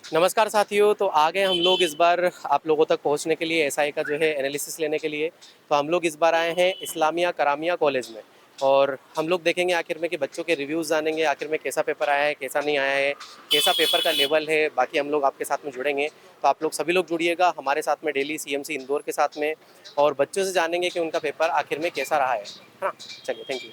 नमस्कार साथियों। तो आ गए हम लोग इस बार आप लोगों तक पहुंचने के लिए एसआई का जो है एनालिसिस लेने के लिए। तो हम लोग इस बार आए हैं इस्लामिया करामिया कॉलेज में और हम लोग देखेंगे आखिर में कि बच्चों के रिव्यूज़ जानेंगे आखिर में कैसा पेपर आया है, कैसा नहीं आया है, कैसा पेपर का लेवल है। बाकी हम लोग आपके साथ में जुड़ेंगे, तो आप लोग सभी लोग जुड़िएगा हमारे साथ में डेली सीएमसी इंदौर के साथ में, और बच्चों से जानेंगे कि उनका पेपर आखिर में कैसा रहा है ना। चलिए, थैंक यू।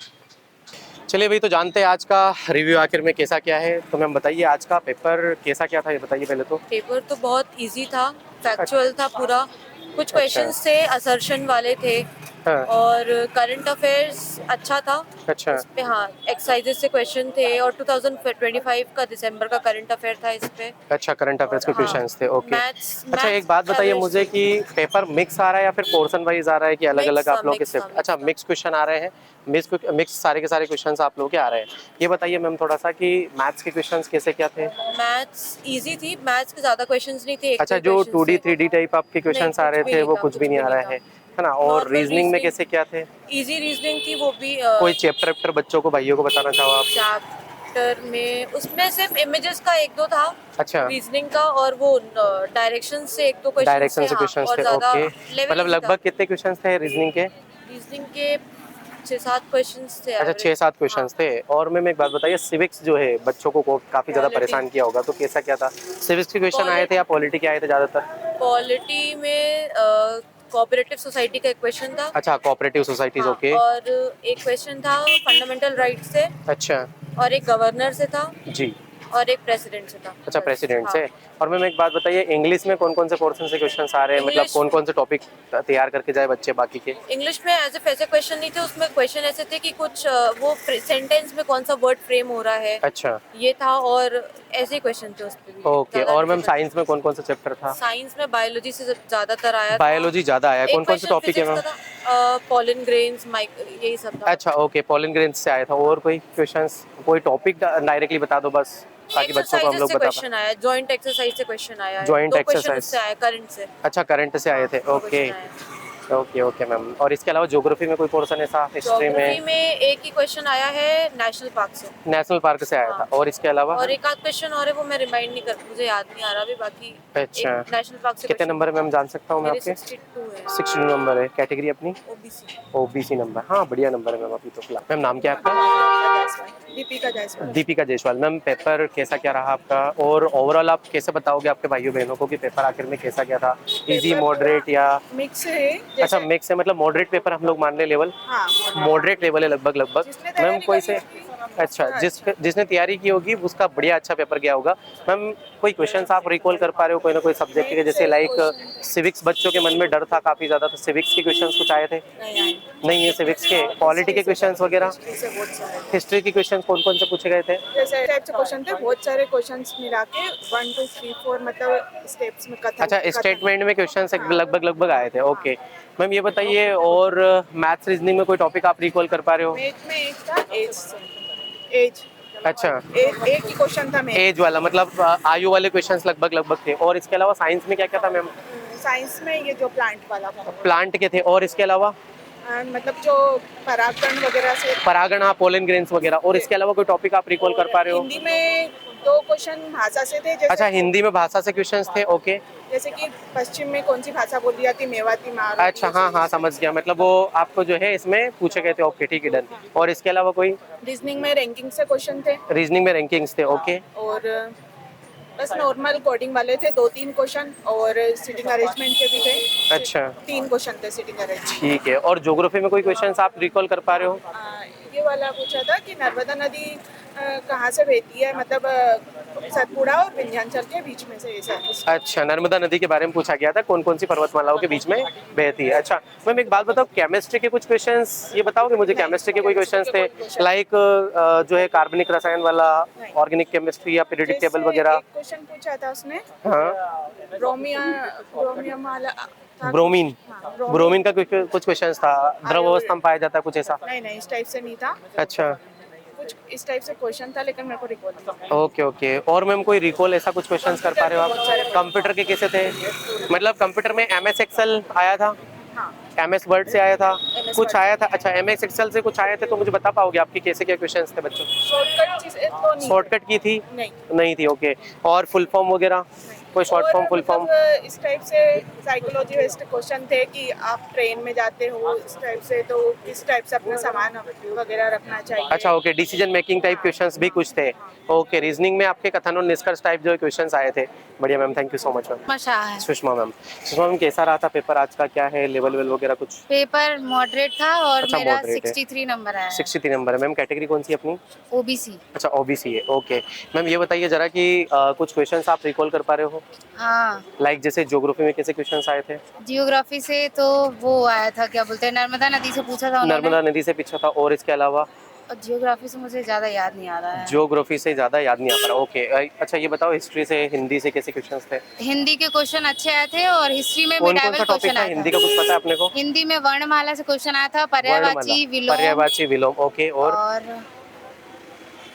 चलिए भाई, तो जानते हैं आज का रिव्यू आखिर में कैसा क्या है। तो मैम बताइए आज का पेपर कैसा क्या था, ये बताइए पहले तो। पेपर तो बहुत इजी था, फैक्चुअल था पूरा। कुछ अच्छा। क्वेश्चंस थे असर्शन वाले थे हाँ। और करंट अफेयर्स अच्छा था। अच्छा। इस पे हाँ एक्सरसाइजेस से क्वेश्चन थे और 2025 का दिसंबर का करंट अफेयर था इस पे। अच्छा, करंट अफेयर्स और के हाँ, क्वेश्चंस थे, ओके। मैथ्स अच्छा, एक मैथ्स बात बताइए एवरेज मुझे थे। कि पेपर मिक्स आ रहा है या फिर पोर्शन वाइज आ रहा है कि अलग अलग आप लोगों के मिक्स था शिफ्ट। अच्छा, मिक्स था। मिक्स क्वेश्चन आ रहे हैं। मिक्स सारे के सारे क्वेश्चंस आप लोगों के आ रहे हैं। ये बताइए मैम थोड़ा सा कि मैथ्स के क्वेश्चंस कैसे क्या थे। मैथ्स इजी थी, मैथ्स के ज्यादा क्वेश्चंस नहीं थे, एक दो अच्छा, ही जो क्वेश्चंस 2D थे। 3D टाइप आपके नहीं, क्वेश्चंस आ कुछ रहे भी थे नहीं वो था, कुछ भी कुछ नहीं भी आ नहीं रहा था। है ना। और नॉर्मल रीजनिंग में रीजनिंग, कैसे क्या थे। इजी रीजनिंग थी वो भी। कोई चैप्टर वैप्टर बच्चों को भाइयों को बताना चाहो आप। चैप्टर में उसमें सिर्फ इमेजेस का एक दो था अच्छा, रीजनिंग का, और वो डायरेक्शन से एक दो क्वेश्चंस डायरेक्शन थे। से हाँ, क्वेश्चंस और थे, ज्यादा ओके। लेवल मतलब इजी था। लगभग कितने क्वेश्चंस थे रीजनिंग के। रीजनिंग के 6-7 क्वेश्चंस थे अच्छा, छः एवरेज। सात हाँ, क्वेश्चंस थे। और मैम एक बात बताइए, सिविक्स जो है बच्चों को काफ़ी ज़्यादा पॉलिटी परेशान किया होगा, तो कैसा क्या था। सिविक्स के क्वेश्चन आए थे या पॉलिटी के आए थे ज़्यादातर। पॉलिटी में कोऑपरेटिव सोसाइटी का एक क्वेश्चन था। अच्छा, कोऑपरेटिव सोसाइटीज, हाँ, ओके। और एक क्वेश्चन था फंडामेंटल राइट से, अच्छा। और एक गवर्नर से था, जी। और एक प्रेसिडेंट से था। अच्छा, बस प्रेसिडेंट हाँ। से। और मैम एक बात बताइए, इंग्लिश में कौन कौन से पोर्शन से क्वेश्चंस आ रहे हैं, मतलब इंग्लिश कौन कौन से टॉपिक तैयार करके जाए बच्चे बाकी के। इंग्लिश में एज एफ ऐसे क्वेश्चन नहीं थे, उसमें क्वेश्चन ऐसे थे कि कुछ वो सेंटेंस में कौन सा वर्ड फ्रेम हो रहा है, अच्छा, ये था। और ऐसे क्वेश्चन थे उस पे भी, ओके। ज्यादा और मैम डिफिकल्ट नहीं साइंस में थे। कौन कौन सा चैप्टर था। साइंस में बायोलॉजी से ज्यादातर आया था। बायोलॉजी ज़्यादा आया, एक कौन कौन से क्वेश्चन टॉपिक है फिजिक्स मैम। का था, पॉलन ग्रेन्स माइक, यही सब था। अच्छा, ओके, पॉलन ग्रेन्स से आया था। और कोई क्वेश्चंस, कोई टॉपिक डायरेक्टली बता दो बस, ताकि बच्चों को हम एक्सरसाइजेस लोग से बता पाए। क्वेश्चन आया, जॉइंट एक्सरसाइज से क्वेश्चन आया है, जॉइंट 2 क्वेश्चन एक्सरसाइज। उससे आए करंट से। अच्छा, करंट से आए हाँ, थे, 2 क्वेश्चन ओके। आए हैं। Okay okay ma'am. और इसके अलावा ज्योग्राफी में कोई पोर्शन ऐसा, हिस्ट्री ज्योग्राफी में। में एक ही क्वेश्चन आया है नेशनल पार्क से। नेशनल पार्क से आया हाँ, था। और इसके अलावा। और एक आध क्वेश्चन और है, वो मैं रिमाइंड नहीं कर, मुझे याद नहीं आ रहा अभी। बाकी एक अच्छा, नेशनल पार्क से कितने क्वेश्चन नंबर है था। मैम, जान सकता हूँ मैं मेरे आपके। 62 है। 62 नंबर है। कैटेगरी अपनी ओबीसी। ओबीसी नंबर, हाँ बढ़िया नंबर है मैम अभी तो फिलहाल। मैम नाम क्या है आपका। दीपिका जायसवाल। दीपिका जायसवाल। मैम पेपर कैसा क्या रहा आपका, और ओवरऑल आप कैसे बताओगे आपके भाइयों बहनों को कि पेपर आखिर में कैसा क्या था। इजी, मॉडरेट या। मिक्स है अच्छा, जैसे। मिक्स है, मतलब मॉडरेट पेपर हम लोग मान ले लेवल। हाँ, मॉडरेट लेवल है लगभग लगभग। जिसने मैम तैयारी कोई करी से। उसकी अच्छा, उसका अच्छा। जिसने तैयारी की होगी उसका बढ़िया अच्छा पेपर गया होगा। मैम कोई क्वेश्चंस आप रिकॉल कर पा रहे हो कोई ना कोई सब्जेक्ट के, मैथ जैसे से लाइक क्वेश्चन सिविक्स बच्चों के मन में डर था काफ़ी ज़्यादा, तो सिविक्स के क्वेश्चंस कुछ आए थे। नहीं आए। नहीं है सिविक्स के। पॉलिटी के क्वेश्चंस वगैरह। हिस्ट्री से बहुत सारे, हिस्ट्री के क्वेश्चंस कौन कौन से पूछे गए थे। जैसे टाइप से क्वेश्चन थे, बहुत सारे क्वेश्चंस मिला के 1 2 3 4 मतलब स्टेप्स में कथन अच्छा, कथन। स्टेटमेंट में क्वेश्चंस हाँ, लगभग लगभग आए थे, हाँ। ओके। मैम ये बताइए, और मैथ्स रीजनिंग में कोई टॉपिक आप रिकॉल कर पा रहे हो। मैथ में एक था एज से, एज अच्छा, एक ही क्वेश्चन था मैथ एज वाला, मतलब आयु वाले क्वेश्चंस लगभग लगभग थे। और इसके अलावा साइंस में क्या क्या था मैम। में। साइंस में ये जो प्लांट वाला था, प्लांट के थे। और इसके अलावा मतलब जो परागकण वगैरह से। परागण, हाँ, पोलन ग्रेन्स वगैरह। और इसके अलावा कोई टॉपिक आप रिकॉल कर और पा रहे हो। हिंदी में 2 क्वेश्चन भाषा से थे, जैसे अच्छा, हिंदी में भाषा से क्वेश्चंस थे, ओके। जैसे कि पश्चिम में कौन सी भाषा बोली जाती, मेवाती, मारवाड़ी, अच्छा, ये हाँ सब हाँ, इस टाइप समझ से। गया, मतलब वो आपको जो है इसमें पूछे गए थे, ओके ठीक है, डन। और इसके अलावा कोई। रीजनिंग में रैंकिंग से क्वेश्चन थे। रीजनिंग में रैंकिंग्स थे, हाँ, ओके। और बस नॉर्मल कोडिंग वाले थे 2-3 क्वेश्चन, और सिटिंग अरेंजमेंट के भी थे। अच्छा, 3 क्वेश्चन थे सिटिंग अरेंजमेंट। ठीक है। और ज्योग्राफी में कोई क्वेश्चंस आप रिकॉल कर पा रहे हो। ये वाला पूछा था कि नर्मदा नदी कहाँ से बहती है, मतलब सतपुड़ा और विंध्याचल के बीच में से, ऐसा कुछ। अच्छा, नर्मदा नदी के बारे में पूछा गया था, कौन कौन सी पर्वतमालाओं के बीच में बहती है। अच्छा मैम एक बात बताओ, केमिस्ट्री के कुछ क्वेश्चंस ये बताओगे मुझे। नहीं, केमिस्ट्री के कोई chemistry क्वेश्चंस के थे, कोई question लाइक जो है कार्बनिक रसायन वाला, नहीं। ऑर्गेनिक केमिस्ट्री या पीरियोडिक टेबल जैसे वगैरह। एक क्वेश्चन पूछा था उसने, हाँ, ब्रोमियम वाला था ब्रोमीन। कुछ। हाँ, ब्रोमीन। ब्रोमीन का कुछ क्वेश्चंस था, द्रव अवस्था में पाया जाता है कुछ ऐसा। नहीं, इस टाइप से नहीं था, अच्छा, कुछ इस टाइप से क्वेश्चन था, लेकिन मेरे को रिकॉल नहीं। Okay okay. और मैम कोई रिकॉल ऐसा कुछ क्वेश्चंस कर पा रहे हो बहुत सारे आप। कंप्यूटर के कैसे थे, मतलब कंप्यूटर में एमएस एक्सेल आया था, हाँ, एमएस वर्ड से आया था, एमएस कुछ आया था? अच्छा, एमएस एक्सेल से कुछ आए थे तो मुझे बता पाओगे आपके कैसे क्या क्वेश्चंस थे बच्चों? शॉर्टकट चीजें तो नहीं शॉर्टकट की थी? नहीं नहीं थी, ओके। और फुल फॉर्म वगैरह कोई शॉर्ट और फॉर्म फुल फॉर्म? मतलब इस टाइप से साइकोलॉजी बेस्ड क्वेश्चन थे कि आप ट्रेन में जाते हो इस टाइप से, तो किस टाइप से अपना सामान वगैरह रखना चाहिए। अच्छा, okay, decision making type questions भी कुछ थे। ओके, रीजनिंग में आपके कथन और निष्कर्ष टाइप जो क्वेश्चंस आए थे। बढ़िया ma'am, thank you so much ma'am. Shah है। सुषमा मैम, सुषमा मैम कैसा रहा था पेपर आज का? क्या है लेवल वेल वगैरह कुछ? पेपर मॉडरेट था और अच्छा, मेरा moderate है। 63 नंबर आया है। 63 नंबर है मैम। कैटेगरी कौन सी है अपनी? ओबीसी। अच्छा, ओबीसी है, ओके। मैम ये बताइए जरा कि कुछ क्वेश्चंस आप रिकॉल कर पा रहे हो? हाँ, लाइक जैसे ज्योग्राफी में कैसे क्वेश्चंस आए थे? जियोग्राफी से तो वो आया था, क्या बोलते हैं, नर्मदा नदी से पूछा था उन्होंने। नर्मदा नदी से पूछा था, और इसके अलावा? और जियोग्राफी से मुझे ज्यादा याद नहीं आ रहा है। ज्योग्राफी से ज़्यादा याद नहीं आ पा रहा, ओके। अच्छा ये बताओ, हिस्ट्री से हिंदी से कैसे क्वेश्चंस थे? हिंदी के क्वेश्चन अच्छे आए थे और हिस्ट्री में कौन कौन सा मिडाइवल टॉपिक क्वेश्चन था? आया हिंदी का था। कुछ पता है अपने को? हिंदी में वर्णमाला से क्वेश्चन आया था, वर्णमाला, पर्यायवाची, विलोम पर्यायवाची, विलोम, ओके।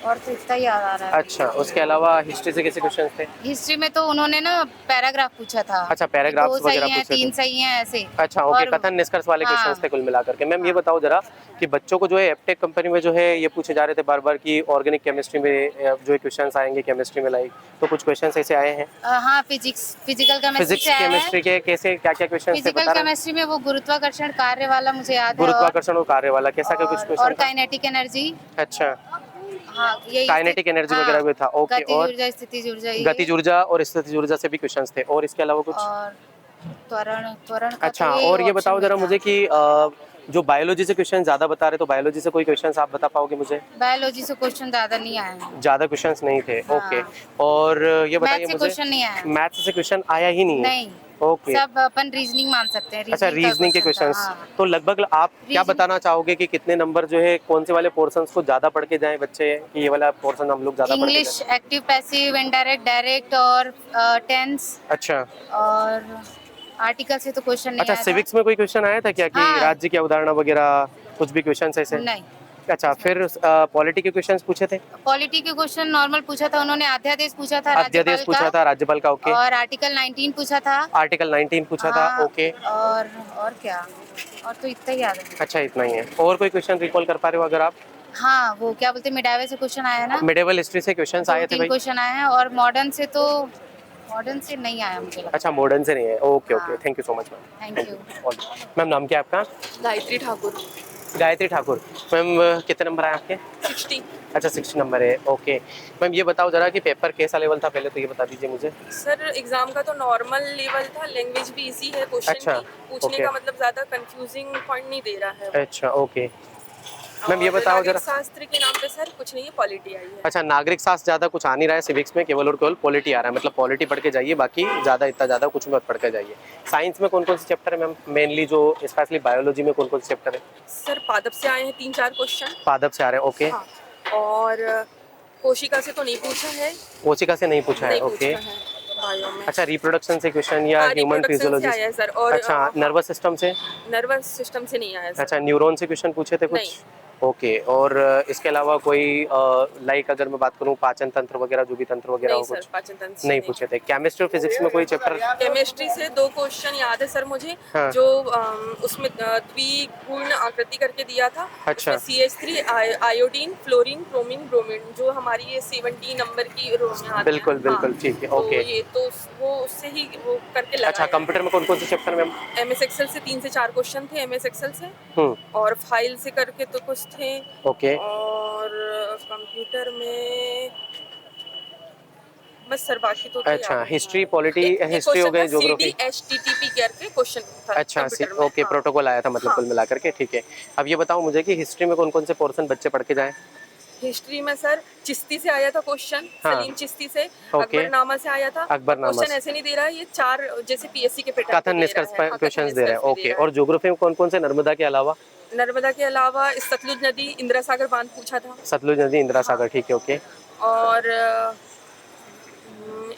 और तो इतना ही याद आ रहा है। अच्छा, उसके अलावा हिस्ट्री से कैसे क्वेश्चंस थे? हिस्ट्री में तो उन्होंने ना पैराग्राफ पूछा था। अच्छा, पैराग्राफ्स दो सही वगैरह हैं, पूछे थे। 3 सही हैं, ऐसे। अच्छा, ओके, और कथन निष्कर्ष वाले हाँ। क्वेश्चंस थे कुल मिलाकर के। मैम ये हाँ। बताओ जरा कि बच्चों को जो है एप्टेक कंपनी में जो है ये पूछे जा रहे थे बार बार कि ऑर्गेनिक केमिस्ट्री में जो क्वेश्चंस आएंगे केमिस्ट्री में, लाइक तो कुछ क्वेश्चंस ऐसे आए हैं? हाँ, फिजिकल केमिस्ट्री फिजिक्स से आया है। केमिस्ट्री के कैसे क्या क्या क्वेश्चंस थे फिजिकल बता रहे हैं? केमिस्ट्री में वो गुरुत्वाकर्षण कार्य वाला मुझे याद है, गुरुत्वाकर्षण और कार्य वाला कैसा क्या कुछ और क्वेश्चन था? Kinetic energy. अच्छा, हाँ, यही काइनेटिक एनर्जी वगैरह भी था, ओके। गतिज और ऊर्जा, स्थितिज ऊर्जा, गतिज ऊर्जा और स्थितिज ऊर्जा से भी क्वेश्चंस थे, और इसके अलावा कुछ? और त्वरण त्वरण का अच्छा, तो और ये ऑप्शन बताओ में जरा था। मुझे कि जो बायोलॉजी से क्वेश्चन ज्यादा बता रहे, तो बायोलॉजी से कोई क्वेश्चंस आप बता पाओगे मुझे? बायोलॉजी से क्वेश्चन ज्यादा नहीं आए हैं। ज्यादा क्वेश्चंस नहीं थे, हाँ। ओके। और ये मैथ बताइए से मुझे, क्वेश्चन नहीं आया। मैथ्स से क्वेश्चन आया ही नहीं है? नहीं, ओके। सब अपन रीजनिंग मान सकते हैं। अच्छा, का रीजनिंग के क्वेश्चन था, क्वेश्चंस। हाँ। तो लगभग आप क्या Reasoning- बताना चाहोगे कि कितने नंबर जो है कौन से वाले पोर्शंस को ज्यादा पढ़ के जाएं बच्चे, कि ये वाला पोर्शन हम लोग ज्यादा पढ़ के इंग्लिश, जाएं? एक्टिव, पैसिव, इनडायरेक्ट, डायरेक्ट और टेंस अच्छा। और आर्टिकल से तो क्वेश्चन नहीं अच्छा, आया था। सिविक्स में कोई क्वेश्चन आया था क्या कि हाँ। राज्य की अवधारणा वगैरह कुछ भी क्वेश्चंस ऐसे? नहीं। अच्छा, फिर पॉलिटी के क्वेश्चंस पूछे थे? पॉलिटी के क्वेश्चन नॉर्मल पूछा था उन्होंने, अध्यादेश पूछा था अध्यादेश राज्यपाल पूछा था राज्यपाल का, ओके। और आर्टिकल 19 पूछा था। आर्टिकल 19 पूछा था, हाँ, ओके। और क्या, और तो इतना ही याद है। अच्छा, इतना ही है। और कोई क्वेश्चन रिकॉल कर पा रहे हो अगर आप? हाँ, वो क्या बोलते हैं, मिडाइवल से क्वेश्चन आया है ना। मिडिवल हिस्ट्री से क्वेश्चंस आए थे 2-3 भाई? क्वेश्चन आए हैं और मॉडर्न से नहीं आया मुझे लगता अच्छा, मॉडर्न से नहीं है, ओके ओके, हाँ। Thank you so much ma'am. Thank you. Ma'am नाम क्या है आपका? गायत्री ठाकुर। गायत्री ठाकुर। मैम कितने नंबर आए आपके? 60। अच्छा, 60 नंबर है, ओके। मैम ये बताओ जरा कि पेपर कैसा लेवल था, पहले तो ये बता दीजिए मुझे। सर एग्जाम का तो नॉर्मल लेवल था, लैंग्वेज भी इजी है, क्वेश्चन अच्छा, भी पूछने ओके। का मतलब ज्यादा कंफ्यूजिंग पॉइंट नहीं दे रहा है वो। अच्छा, ओके। मैम ये और बताओ नागरिक जरा। शास्त्र के नाम पे सर कुछ नहीं है, पॉलिटी आई है। अच्छा, नागरिक शास्त्र ज़्यादा कुछ आ नहीं रहा है सिविक्स में, केवल और केवल पॉलिटी आ रहा है, मतलब पॉलिटी पढ़ के जाइए, बाकी ज़्यादा इतना ज़्यादा कुछ मत पढ़ के जाइए। साइंस में कौन कौन से चैप्टर है मैम, मेनली जो स्पेशली बायोलॉजी में कौन कौन से चैप्टर है? सर पादप से आए हैं 3-4 क्वेश्चन। पादप से आ रहे हैं, ओके। हाँ, और कोशिका से तो नहीं पूछा है। कोशिका से नहीं पूछा है, नहीं ओके। पूछा है बायो में। अच्छा, रिप्रोडक्शन से क्वेश्चन या ह्यूमन reproduction से फिजियोलॉजी? आया है सर। और अच्छा, नर्वस सिस्टम से? नर्वस सिस्टम से नहीं आया सर। अच्छा, न्यूरॉन से क्वेश्चन पूछे थे कुछ? नहीं। ओके। और इसके अलावा कोई लाइक अगर मैं बात करूं पाचन तंत्र वगैरह, जो भी तंत्र वगैरह हो नहीं सर, कुछ पाचन तंत्र से नहीं पूछे थे? केमिस्ट्री और फिजिक्स में कोई चैप्टर? केमिस्ट्री से 2 क्वेश्चन याद है सर मुझे। हाँ। जो उसमें द्विगुण आकृति करके दिया था। अच्छा। उसमें CH3, iodine, fluorine, bromine, bromine, जो हमारी ये 70 नंबर की रो में आती है। बिल्कुल बिल्कुल, हाँ। ठीक है, तो ओके। ये तो वो उससे ही वो करके लगा। अच्छा, कंप्यूटर में कौन कौन से चैप्टर मैम? MS एक्सेल से 3 से 4 क्वेश्चन थे MS एक्सेल से, हम्म, और फाइल से करके तो कुछ थे। ओके। और कंप्यूटर में बस सर, बाकी तो अच्छा, याद नहीं। हिस्ट्री, पॉलिटी, एक हिस्ट्री हो क्वेश्चन गई, था ज्योग्राफी। CDHTTP करके क्वेश्चन था अच्छा, कंप्यूटर में। ओके, हाँ। प्रोटोकॉल आया था मतलब हाँ। कुल मिलाकर के, ठीक है। अब ये बताओ मुझे कि हिस्ट्री में कौन कौन से पोर्शन बच्चे पढ़ के जाएं? हिस्ट्री में सर चिश्ती से आया था क्वेश्चन, हाँ। सलीम चिश्ती से। ओके। अकबरनामा से आया था। अकबरनामा क्वेश्चन से। ऐसे नहीं दे रहा है, ये 4 जैसे PSC के पैटर्न कथन निष्कर्ष क्वेश्चंस दे रहे हैं, ओके। और ज्योग्राफी में कौन कौन से, नर्मदा के अलावा? नर्मदा के अलावा सतलुज नदी, इंदिरा सागर बांध पूछा था। सतलुज नदी, इंदिरा सागर, ठीक है, ओके। और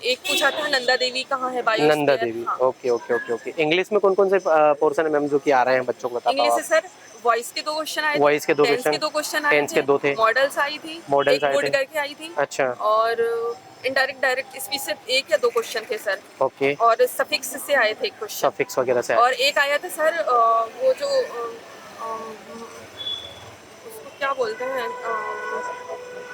एक पूछा था नंदा देवी कहाँ है, बायो Nanda Devi, okay okay okay okay. English में कौन कौन से पोर्शन है मैम जो कि आ रहे हैं बच्चों को, बता इंग्लिश पाओ से सर वॉइस के 2 क्वेश्चन आए थे, वॉइस के 2 टेंस क्वेश्चन, के 2 क्वेश्चन आए टेंस के 2 थे, मॉडल्स आई थी, मॉडल्स एक आए वुड थे। करके आई थी। अच्छा, और इनडायरेक्ट डायरेक्ट स्पीच से 1 या 2 क्वेश्चन थे सर। ओके। और सफिक्स से आए थे क्वेश्चन, सफिक्स वगैरह से और एक आया था सर वो जो उसको क्या बोलते हैं?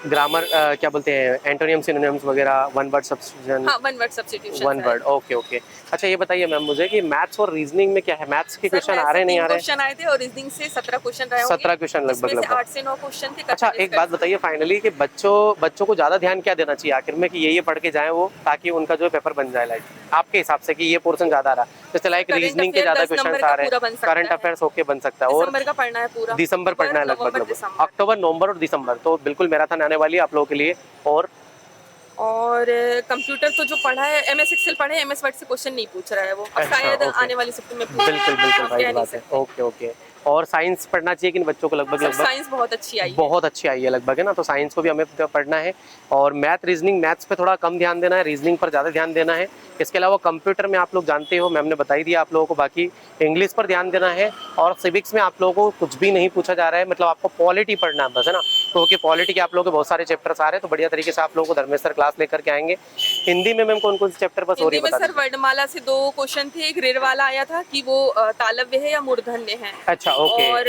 ग्रामर क्या बोलते हैं, एंटोनियम सिनोनिम्स वगैरह, वन वर्ड सब्स्टिट्यूशन। हाँ, one word substitution. One word, okay okay. अच्छा ये बताइए मैम मुझे कि मैथ्स और रीजनिंग में क्या है, मैथ्स के क्वेश्चन आ रहे हैं नहीं आ रहे? क्वेश्चन आए थे और रीजनिंग से 17 क्वेश्चन रहे होंगे। 17 क्वेश्चन लगभग इसमें से लगभग। 8 से 9 क्वेश्चन थे। अच्छा एक बात बताइए फाइनली कि बच्चों को ज़्यादा ध्यान क्या देना चाहिए आखिर में कि ये पढ़ के जाएं वो, ताकि उनका जो है पेपर बन जाए, लाइक आपके हिसाब से कि ये पोर्शन ज़्यादा आ रहा है, जैसे लाइक Current रीजनिंग के affair ज़्यादा 10 क्वेश्चन नंबर आ का रहे पूरा हैं, बन सकता करंट है। अफेयर्स होके बन सकता है, और दिसंबर का पढ़ना है पूरा। दिसंबर पढ़ना है नवंबर, लगभग दिसंबर। अक्टूबर नवंबर और दिसंबर, तो बिल्कुल मैराथन आने वाली है आप लोगों के लिए। और कंप्यूटर तो जो पढ़ा है, एमएस एक्सेल पढ़े, एमएस वर्ड से क्वेश्चन नहीं पूछ रहा है वो। अब अच्छा, शायद ओके। आने वाली शिफ्ट में पूछ बिल्कुल बिल्कुल हम कह राइट नहीं बात है, सकते। Okay okay. और साइंस पढ़ना चाहिए कि इन बच्चों को लगभग सर, लगभग? साइंस बहुत अच्छी आई है। बहुत अच्छी आई है लगभग, है ना, तो साइंस को भी हमें पढ़ना है। और मैथ रीजनिंग, मैथ्स पे थोड़ा कम ध्यान देना है, रीजनिंग पर ज़्यादा ध्यान देना है। इसके अलावा कंप्यूटर में आप लोग जानते हो, मैम ने बता ही दिया आप लोगों को, बाकी इंग्लिश पर ध्यान देना है। और सिविक्स में आप लोगों को कुछ भी नहीं पूछा जा रहा है, मतलब आपको पॉलिटी पढ़ना है बस, है ना, क्योंकि पॉलिटी के आप लोगों के बहुत सारे चैप्टर्स आ रहे हैं, तो बढ़िया तरीके से आप लोगों को धर्मेश सर क्लास लेकर के आएंगे। हिंदी में मैम कौन कौन से चैप्टर बस और हिंदी ये में बता सर दीजिए। वर्णमाला से 2 क्वेश्चन थे। एक ऋण वाला आया था कि वो तालव्य है या मूर्धन्य है। अच्छा ओके। और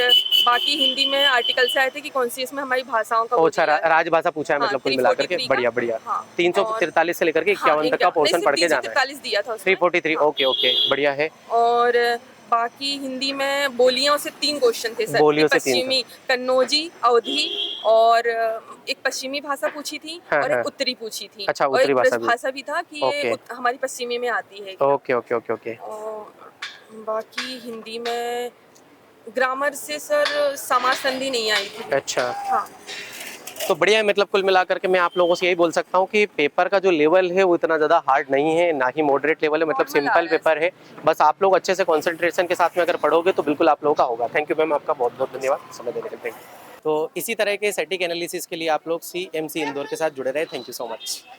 बाकी हिंदी में आर्टिकल से आए थे कि कौन सी इसमें हमारी भाषाओं का वो अच्छा दिया है। राजभाषा पूछा है, हाँ, मतलब कुल मिलाकर के 343 का। बढ़िया बढ़िया। हाँ, 343 से लेकर के 51 तक का पोर्शन पढ़ के जाना है। 343 दिया था उसमें। 343, ओके ओके बढ़िया है। और बाकी हिंदी में बोलियों से 3 क्वेश्चन थे सर। बोलियों से 3 पश्चिमी, कन्नौजी, अवधी, और एक पश्चिमी भाषा पूछी थी, हाँ, और हाँ। एक उत्तरी पूछी थी। अच्छा, और उत्तरी एक भाषा ब्रज भी। भाषा भी था कि ओके। ये हमारी पश्चिमी में आती है क्या। Okay okay okay okay. और बाकी हिंदी में ग्रामर से सर समास संधि नहीं आई थी। अच्छा हाँ, तो बढ़िया है, मतलब कुल मिलाकर के मैं आप लोगों से यही बोल सकता हूँ कि पेपर का जो लेवल है वो इतना ज़्यादा हार्ड नहीं है, ना ही मॉडरेट लेवल है, मतलब Normal आ सिंपल रहा है। पेपर है। बस आप लोग अच्छे से कंसंट्रेशन के साथ में अगर पढ़ोगे तो बिल्कुल आप लोगों का होगा। थैंक यू मैम, आपका बहुत बहुत धन्यवाद समय देने के लिए। Thank you. तो इसी तरह के स्टैटिक एनालिसिस के लिए आप लोग CMC इंदौर के साथ जुड़े रहे। Thank you so much.